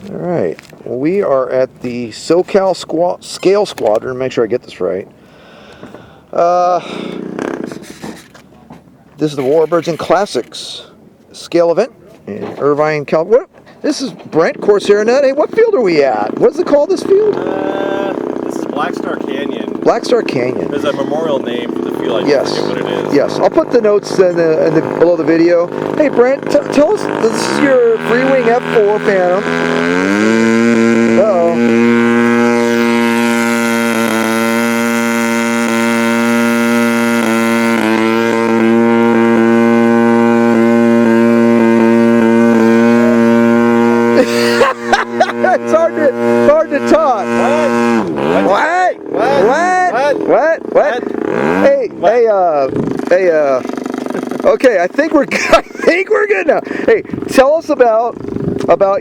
All right, well, we are at the SoCal Scale Squadron. Make sure I get this right. This is the Warbirds and Classics scale event in Irvine, California. This is Brent, Corsair Nut. Hey, what field are we at? What's it called, this field? This is Black Star Canyon. Black Star Canyon. There's a memorial name for the field. I just forget what it is. Yes, I'll put the notes below the video. Hey, Brent, tell us, this is your Freewing F-4 Phantom. Uh-oh. It's hard to talk. What? Hey. Okay, I think we're good now. Hey, tell us about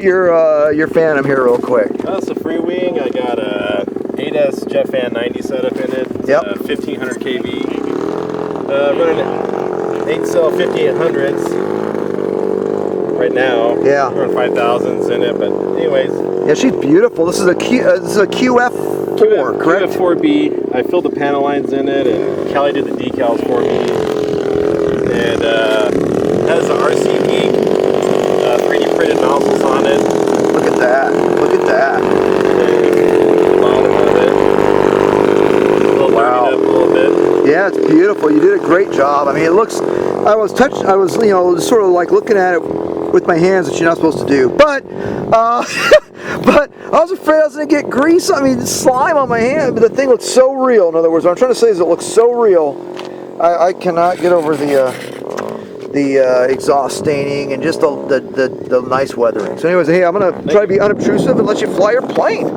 your Phantom here real quick. It's a Freewing. I got a 8S jet fan 90 setup in it. Yep. 1500 kV. Running 8-cell 5800s right now. Yeah. Running 5000s in it, but anyways. Yeah, she's beautiful. This is a QF-4, correct? QF-4B. I filled the panel lines in it, and Callie did the decals for me. And has an RC Geek 3D printed nozzles on it. Look at that. Look at that. The bottom of it. Wow. Up a little bit. Yeah, it's beautiful. You did a great job. I mean, it looks. I was sort of like looking at it with my hands, which you're not supposed to do. But but I was afraid I was going to get grease. I mean, slime on my hand. But the thing looks so real. In other words, what I'm trying to say is it looks so real. I cannot get over the exhaust staining and just the nice weathering. So anyways, hey, I'm going to try to be unobtrusive and let you fly your plane.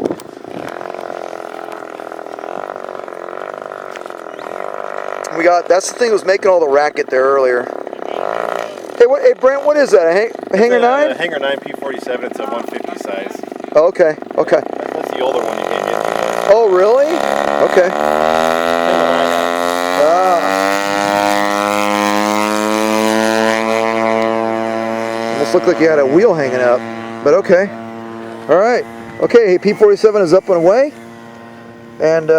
That's the thing that was making all the racket there earlier. Hey, Brent, what is that? A Hangar 9? Hangar 9 P47. It's a 150 size. Oh, okay. That's the older one you can't get to. Oh, really? Okay. Almost looked like you had a wheel hanging up, but okay. All right. Okay, hey, P47 is up and away. And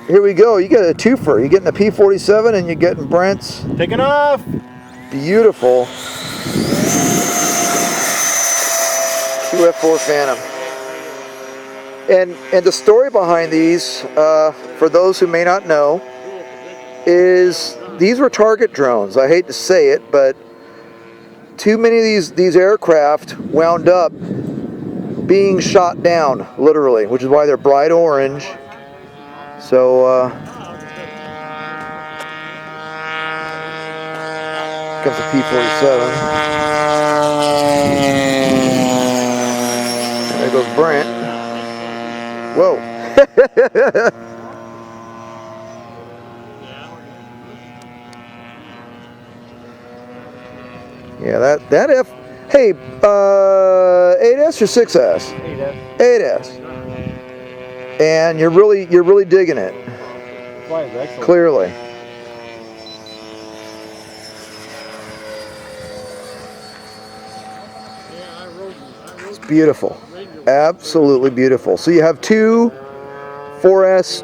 here we go. You get a twofer. You're getting a P47 and you're getting Brent's. Taking off. Beautiful QF-4 Phantom. And the story behind these, for those who may not know, is these were target drones. I hate to say it, but too many of these aircraft wound up being shot down, literally, which is why they're bright orange. So comes the P47. And there goes Brent. Whoa. Yeah, that F. Hey, 8S or 6S? 8S. And you're really digging it. Clearly. It's beautiful. Absolutely beautiful. So you have two 4S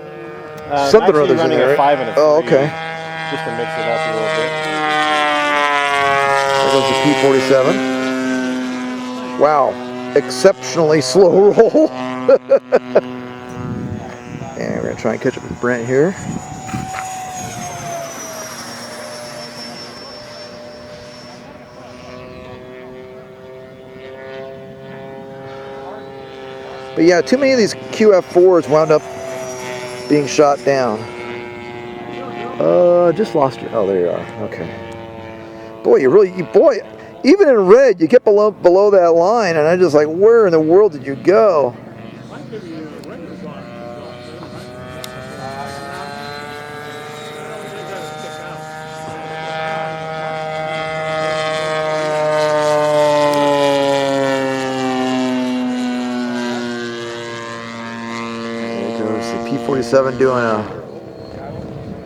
something or other in there. A 5 and a 3. Oh, okay. Just to mix it up a little bit. There goes the P47. Wow. Exceptionally slow roll. And we're going to try and catch up with Brent here. But yeah, too many of these QF-4s wound up being shot down. Just lost you. Oh, there you are. Okay. Boy, boy, even in red, you get below that line, and I'm just like, where in the world did you go? P47 doing a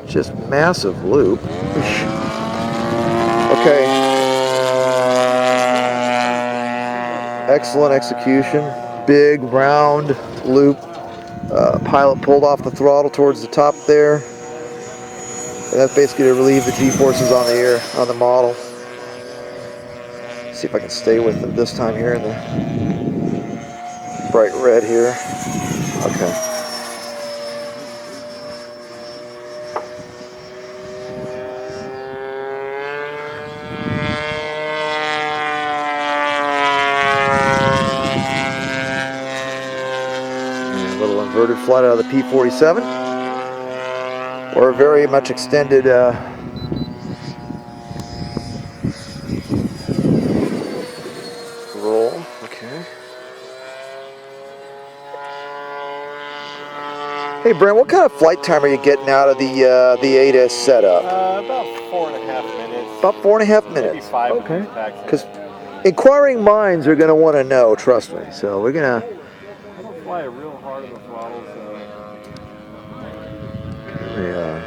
just massive loop. Okay. Excellent execution. big round loop. Pilot pulled off the throttle towards the top there. And that's basically to relieve the G-forces on the air, on the model. See if I can stay with them this time here in the bright red here. Okay. And a little inverted flight out of the P-47. Or a very much extended roll. Okay. Hey Brent, what kind of flight time are you getting out of the ADIS setup? About 4.5 minutes. About 4.5 Maybe minutes. 5 Okay. minutes taxi. Because inquiring minds are going to want to know, trust me. So we're going to... I don't fly it real hard on the throttle, so... Yeah.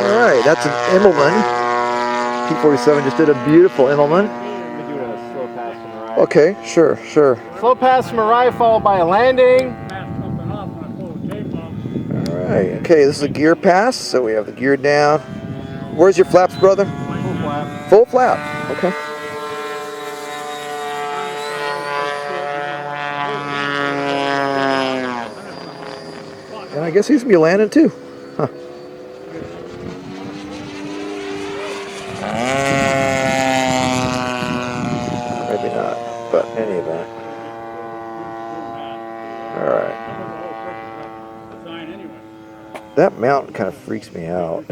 Alright, that's an Immelman. P-47 just did a beautiful Immelman. Let me do a slow pass from the right. Okay, sure, sure. Slow pass from the right, followed by a landing. Alright, okay, this is a gear pass, so we have the gear down. Where's your flaps, brother? Full flap. Full flap, okay. And I guess he's going to be landing too. Huh. Maybe not, but in any event. Alright. That mountain kind of freaks me out.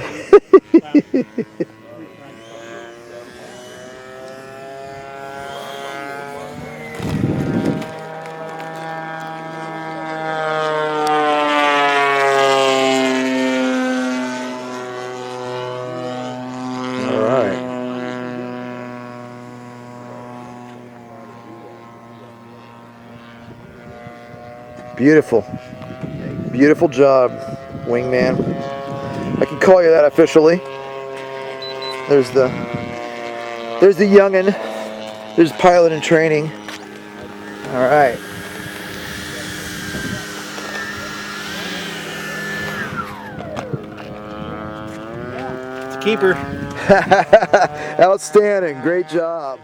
Alright. Beautiful. Beautiful job, wingman. I can call you that officially. There's the youngin'. There's pilot in training. All right. It's a keeper. Outstanding. Great job.